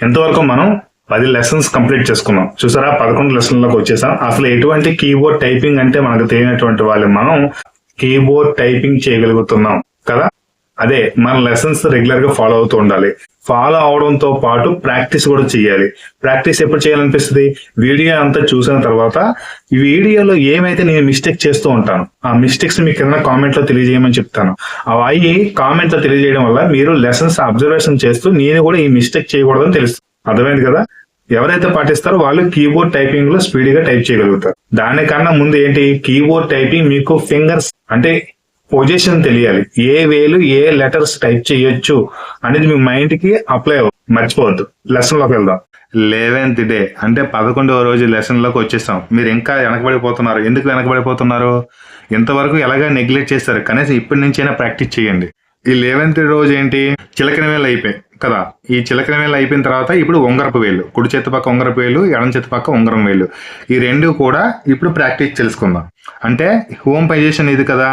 ఎంతవరకు మనం 10 lessons complete చేసుకున్నాం. చూసారా, 11 లెసన్లోకి వచ్చేసాం. అసలు ఎటువంటి కీబోర్డ్ టైపింగ్ అంటే మనకు తెలియనటువంటి వాళ్ళు మనం కీబోర్డ్ టైపింగ్ చేయగలుగుతున్నాం కదా. అదే మన లెసన్స్ రెగ్యులర్ గా ఫాలో అవుతూ ఉండాలి. ఫాలో అవడంతో పాటు ప్రాక్టీస్ కూడా చేయాలి. ప్రాక్టీస్ ఎప్పుడు చేయాలనిపిస్తుంది? వీడియో అంతా చూసిన తర్వాత ఈ వీడియోలో ఏమైతే నేను మిస్టేక్ చేస్తూ ఉంటాను, ఆ మిస్టేక్స్ మీకు కింద కామెంట్ లో తెలియజేయమని చెప్తాను. అవి కామెంట్ లో తెలియజేయడం వల్ల మీరు లెసన్స్ అబ్జర్వేషన్ చేస్తూ నేను కూడా ఈ మిస్టేక్ చేయకూడదని తెలుస్తుంది. అర్థమైంది కదా. ఎవరైతే పాటిస్తారో వాళ్ళు కీబోర్డ్ టైపింగ్ లో స్పీడ్ గా టైప్ చేయగలుగుతారు. దానికన్నా ముందు ఏంటి, కీబోర్డ్ టైపింగ్ మీకు ఫింగర్స్ అంటే పొజిషన్ తెలియాలి. ఏ వేలు ఏ లెటర్స్ టైప్ చేయొచ్చు అనేది మీ మైండ్ కి అప్లై అవ్వదు. మర్చిపోవద్దు. లెసన్ లోకి వెళ్దాం. 11th డే అంటే 11వ రోజు లెసన్ లోకి వచ్చేసాం. మీరు ఇంకా వెనకబడిపోతున్నారు. ఎందుకు వెనకబడిపోతున్నారు? ఇంతవరకు ఎలాగా నెగ్లెక్ట్ చేస్తారు. కనీసం ఇప్పటి నుంచైనా ప్రాక్టీస్ చేయండి. ఈ 11th రోజు ఏంటి, చిలకన వేలు అయిపోయాయి కదా. ఈ చిలకన వేలు అయిపోయిన తర్వాత ఇప్పుడు ఉంగరపు వేలు, కుడి చేతి పక్క ఉంగరపు వేలు, ఎడం చేతి పక్క ఉంగరం వేలు, ఈ రెండు కూడా ఇప్పుడు ప్రాక్టీస్ తెలుసుకుందాం. అంటే హోమ్ పొజిషన్ ఇది కదా.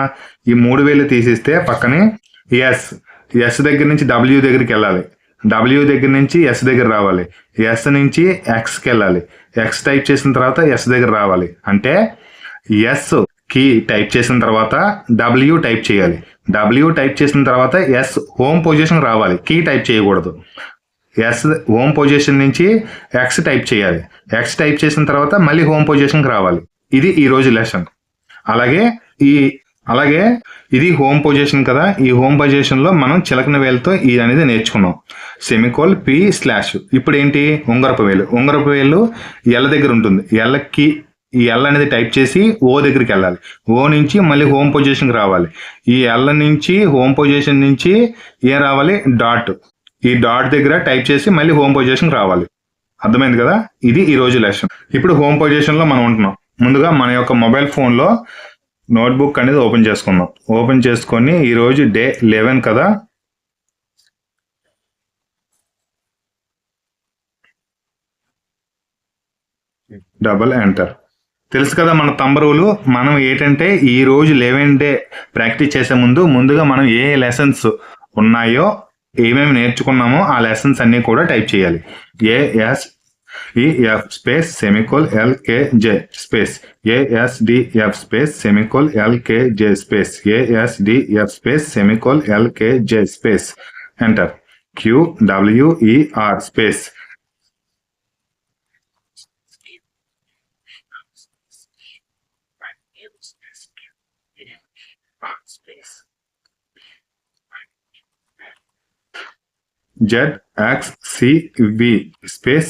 ఈ 3 వేలు తీసిస్తే పక్కనే ఎస్ దగ్గర నుంచి డబ్ల్యూ దగ్గరికి వెళ్ళాలి, డబ్ల్యూ దగ్గర నుంచి ఎస్ దగ్గర రావాలి, ఎస్ నుంచి ఎక్స్కి వెళ్ళాలి, ఎక్స్ టైప్ చేసిన తర్వాత ఎస్ దగ్గర రావాలి. అంటే ఎస్ కీ టైప్ చేసిన తర్వాత డబ్ల్యూ టైప్ చేయాలి, డబ్ల్యూ టైప్ చేసిన తర్వాత ఎస్ హోమ్ పొజిషన్ రావాలి, కీ టైప్ చేయకూడదు. ఎస్ హోమ్ పొజిషన్ నుంచి ఎక్స్ టైప్ చేయాలి, ఎక్స్ టైప్ చేసిన తర్వాత మళ్ళీ హోమ్ పొజిషన్కి రావాలి. ఇది ఈ రోజు లెసన్. అలాగే ఇది హోమ్ పొజిషన్ కదా. ఈ హోమ్ పొజిషన్ లో మనం చిలకన వేలుతో ఇది అనేది నేర్చుకున్నాం. సెమికోల్ పి స్లాష్. ఇప్పుడు ఏంటి, ఉంగరపు వేలు, ఉంగరపు వేలు ఎల్ దగ్గర ఉంటుంది. ఎల్కి ఈ ఎల్ అనేది టైప్ చేసి ఓ దగ్గరికి వెళ్ళాలి, ఓ నుంచి మళ్ళీ హోమ్ పొజిషన్కి రావాలి. ఈ ఎల్ నుంచి హోమ్ పొజిషన్ నుంచి ఏం రావాలి, డాట్. ఈ డాట్ దగ్గర టైప్ చేసి మళ్ళీ హోమ్ పొజిషన్కి రావాలి. అర్థమైంది కదా. ఇది ఈ రోజు లెసన్. ఇప్పుడు హోమ్ పొజిషన్ లో మనం ఉంటున్నాం. ముందుగా మన యొక్క మొబైల్ ఫోన్ లో నోట్బుక్ అనేది ఓపెన్ చేసుకుందాం. ఓపెన్ చేసుకొని ఈరోజు డే 11 కదా. Double enter. తెలుసు కదా మన తంబరువులు. మనం ఏంటంటే ఈ రోజు 11 డే ప్రాక్టీస్ చేసే ముందుగా మనం ఏ లెసన్స్ ఉన్నాయో, ఏమేమి నేర్చుకున్నామో ఆ లెసన్స్ అన్ని కూడా టైప్ చేయాలి. ASDF space semicolon LKJ space ASDF space semicolon LKJ space ASDF space semicolon LKJ space enter. QWER space ZXCV space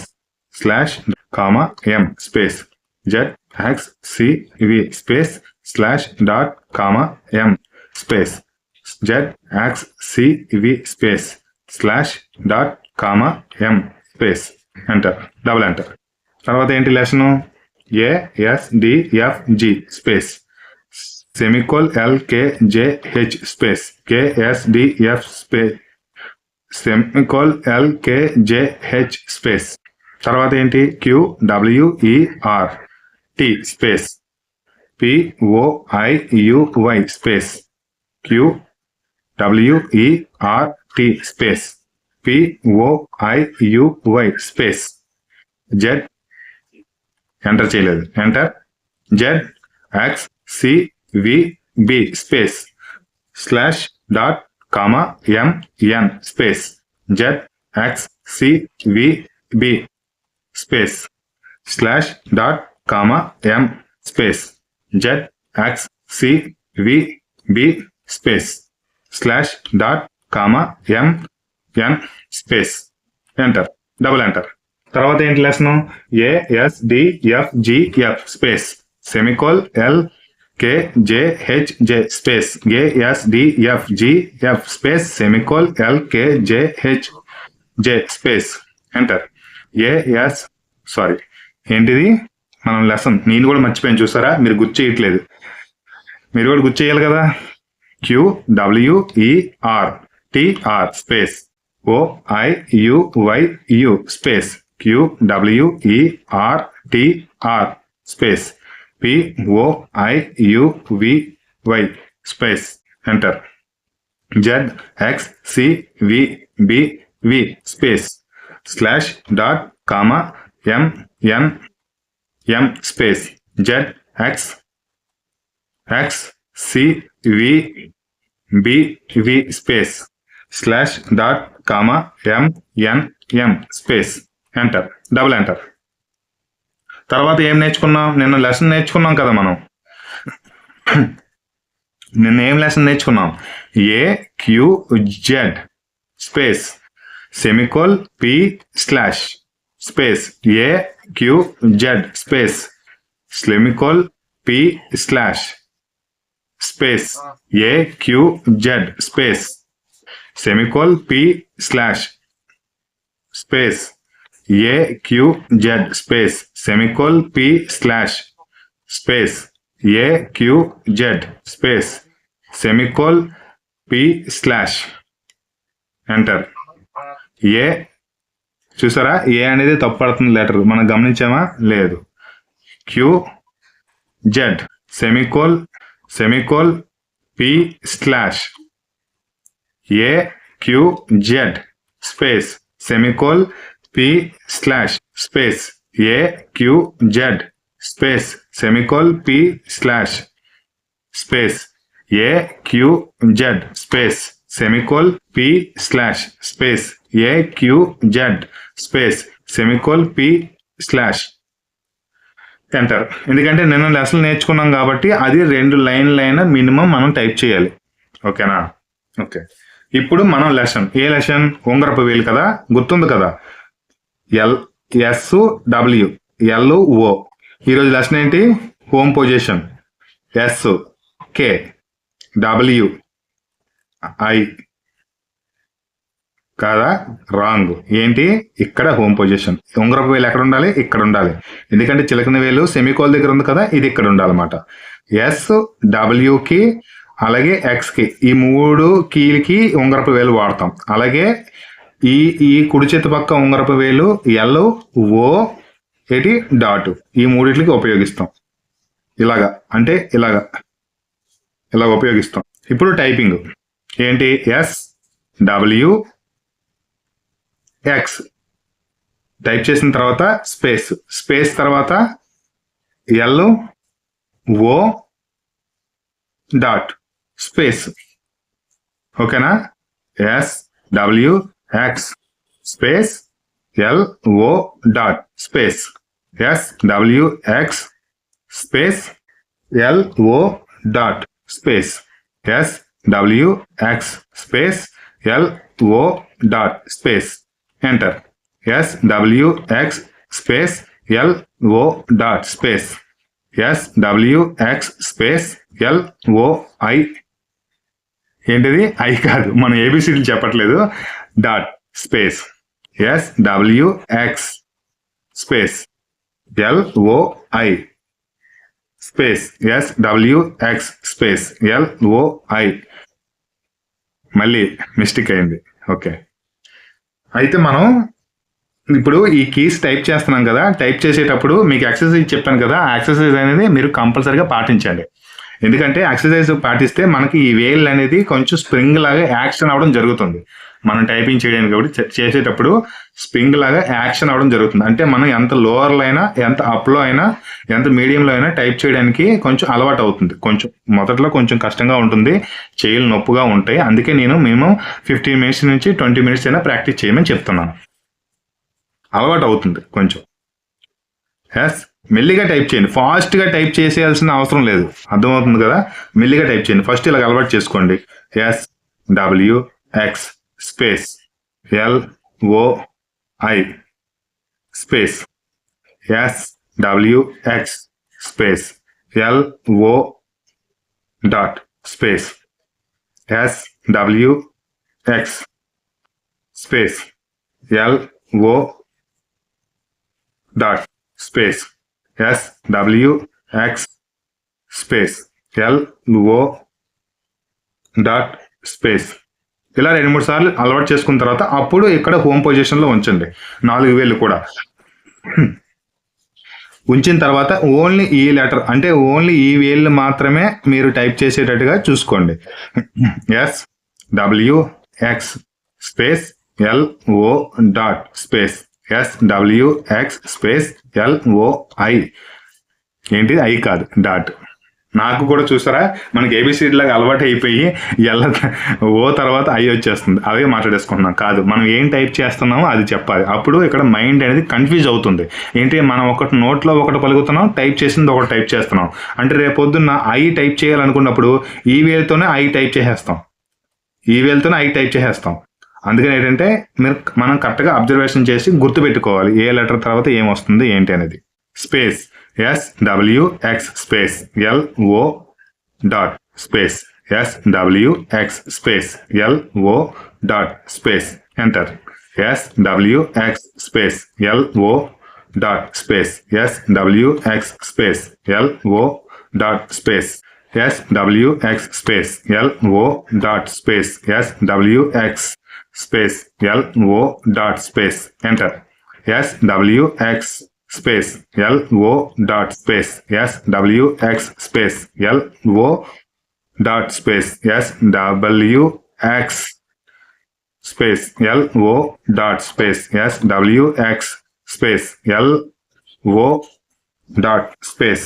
slash comma M space ZXCV space slash dot comma M space ZXCV space slash dot comma M space enter. Double enter. తర్వాత ఏంటి lesson, ASDFG space semicolon LKJH space KSDF space semicolon LKJH space. తర్వాత ఏంటి, QWER T space POIUY space QWER T space POIUY space Z enter చేయలేదు, enter. ZXCVB space slash dot comma MN space ZXCVB space slash dot comma M space ZXCVB space slash dot comma MN space enter. Double enter. తర్వాత ఏంటి lesson, ASDFGF space semicolon LKJHJ space ASDFGF space semicolon LKJHJ space enter. ఏంటిది మనం lesson, నేను కూడా మర్చిపోయాను చూసారా. మీరు గుర్తు చేయట్లేదు, మీరు కూడా గుర్తు చేయాలి కదా. QWERTR space OIUYU space QWERTR space POIUVY space enter. ZXCVBV space slash dot comma MNM space ZXXCVBV space slash dot comma MNM space enter, double enter. తర్వాత ఏం నేర్చుకున్నాం? నిన్న లెసన్ నేర్చుకున్నాం కదా మనం. నిన్న ఏం లెసన్ నేర్చుకున్నాం? AQZ space semicolon P slash space AQZ space semicolon P slash space AQZ space semicolon P slash space AQZ space semicolon P slash space AQZ space semicolon P slash enter. A చూసారా, A అనేది తప్పు పడుతుంది letter, మనం గమనించామా? లేదు. QZ semicolon P slash AQZ space semicolon P slash space AQZ space semicolon P slash space AQZ space semicolon P slash space AQZ space semicolon P slash enter. ఎందుకంటే నిన్న lesson నేర్చుకున్నాం కాబట్టి అది 2 లైన్లైన మినిమం మనం type చేయాలి. ఓకేనా? Okay. ఇప్పుడు మనం లెసన్, ఏ లెసన్? ఉంగరపు వేలు కదా, గుర్తుంది కదా, LSW LO. ఈరోజు లెసన్ ఏంటి? Home position. SKWI కాదా? రాంగ్. ఏంటి? ఇక్కడ హోమ్ పొజిషన్. ఉంగరపు వేలు ఎక్కడ ఉండాలి? ఇక్కడ ఉండాలి. ఎందుకంటే చిలకన వేలు సెమికోల్ దగ్గర ఉంది కదా, ఇది ఇక్కడ ఉండాలన్నమాట. SWకి అలాగే Xకి, ఈ 3 కీలకి ఉంగరపు వేలు వాడతాం. అలాగే ఈ కుడి చేతి పక్క ఉంగరపు వేలు LO ఏంటి డాట్, ఈ 3టికి ఉపయోగిస్తాం. ఇలాగా అంటే ఇలాగా ఉపయోగిస్తాం. ఇప్పుడు టైపింగ్ ఏంటి? SWX టైప్ చేసిన తర్వాత స్పేస్ తర్వాత LO డాట్ స్పేస్. ఓకేనా? SWX space LO dot space SWX space LO dot space SWX space LO dot space enter. SWX space LO dot space SWX space LOI. ఏంటిది? I కాదు, మనం ఏబిసిడీలు చెప్పట్లేదు. Dot space SWX space LOI space SWX space LOI. మళ్ళీ mistake అయింది. Okay. అయితే మనం ఇప్పుడు ఈ కీస్ టైప్ చేస్తున్నాం కదా, టైప్ చేసేటప్పుడు మీకు ఎక్సర్సైజ్ చెప్పాను కదా, ఆ ఎక్సర్సైజ్ అనేది మీరు కంపల్సరీగా పాటించండి. ఎందుకంటే ఎక్సర్సైజ్ పాటిస్తే మనకి ఈ వేల్ అనేది కొంచెం స్ప్రింగ్ లాగా యాక్షన్ అవ్వడం జరుగుతుంది. మనం టైపింగ్ చేయడానికి కాబట్టి చేసేటప్పుడు స్ప్రింగ్ లాగా యాక్షన్ అవ్వడం జరుగుతుంది. అంటే మనం ఎంత లోవర్లో అయినా, ఎంత అప్లో అయినా, ఎంత మీడియంలో అయినా టైప్ చేయడానికి కొంచెం అలవాటు అవుతుంది. కొంచెం మొదట్లో కొంచెం కష్టంగా ఉంటుంది, చేతులు నొప్పుగా ఉంటాయి. అందుకే నేను మినిమం 15 మినిట్స్ నుంచి 20 మినిట్స్ అయినా ప్రాక్టీస్ చేయమని చెప్తున్నాను. అలవాటు అవుతుంది కొంచెం. మెల్లిగా టైప్ చేయండి, ఫాస్ట్గా టైప్ చేసేయాల్సిన అవసరం లేదు. అర్థమవుతుంది కదా? మెల్లిగా టైప్ చేయండి. ఫస్ట్ ఇలా అలవాటు చేసుకోండి. SWX space LOI space SWX space LO dot space SWX space LO dot space SWX space LO dot space. ఇలా 2-3 సార్లు అలవాటు చేసుకున్న తర్వాత అప్పుడు ఇక్కడ హోమ్ పొజిషన్లో ఉంచండి. 4 వేలు కూడా ఉంచిన తర్వాత ఓన్లీ ఈ లెటర్, అంటే ఓన్లీ ఈ వేళ్ళు మాత్రమే మీరు టైప్ చేసేటట్టుగా చూసుకోండి. SWX space LO dot space SWX space LOI. ఏంటి ఐ కాదు, డాట్. నాకు కూడా చూసారా మనకి ఏబిసిడి లాగా అలవాటు అయిపోయి ఓ తర్వాత ఐ వచ్చేస్తుంది, అవే మాట్లాడేసుకుంటున్నాం. కాదు, మనం ఏం టైప్ చేస్తున్నామో అది చెప్పాలి. అప్పుడు ఇక్కడ మైండ్ అనేది కన్ఫ్యూజ్ అవుతుంది. ఏంటి, మనం ఒకటి నోట్లో ఒకటి పలుకుతున్నాం, టైప్ చేసింది ఒకటి టైప్ చేస్తున్నాం. అంటే రేపొద్దున్న ఐ టైప్ చేయాలనుకున్నప్పుడు ఈ వేలుతోనే ఐ టైప్ చేసేస్తాం, ఈ వేలుతోనే ఐ టైప్ చేసేస్తాం. అందుకని ఏంటంటే మనం కరెక్ట్గా అబ్జర్వేషన్ చేసి గుర్తుపెట్టుకోవాలి ఏ లెటర్ తర్వాత ఏం వస్తుంది ఏంటి అనేది. Space SWX space LO dot space SWX space LO dot space enter. SWX space LO dot space SWX space LO dot space SWX space LO dot space SWX space LO dot space enter. SWX space LO dot space SWX space LO dot space SWX space LO dot space SWX space LO dot space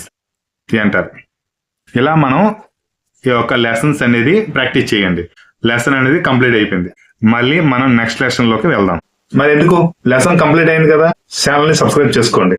enter. ఇలా మనం ఈ యొక్క lessons అనేది practice చేయండి. Lesson అనేది complete అయిపోయింది. మళ్ళీ మనం నెక్స్ట్ లెసన్ లోకి వెళ్దాం. మరి ఎందుకు, లెసన్ కంప్లీట్ అయింది కదా, ఛానల్ ని సబ్స్క్రైబ్ చేసుకోండి.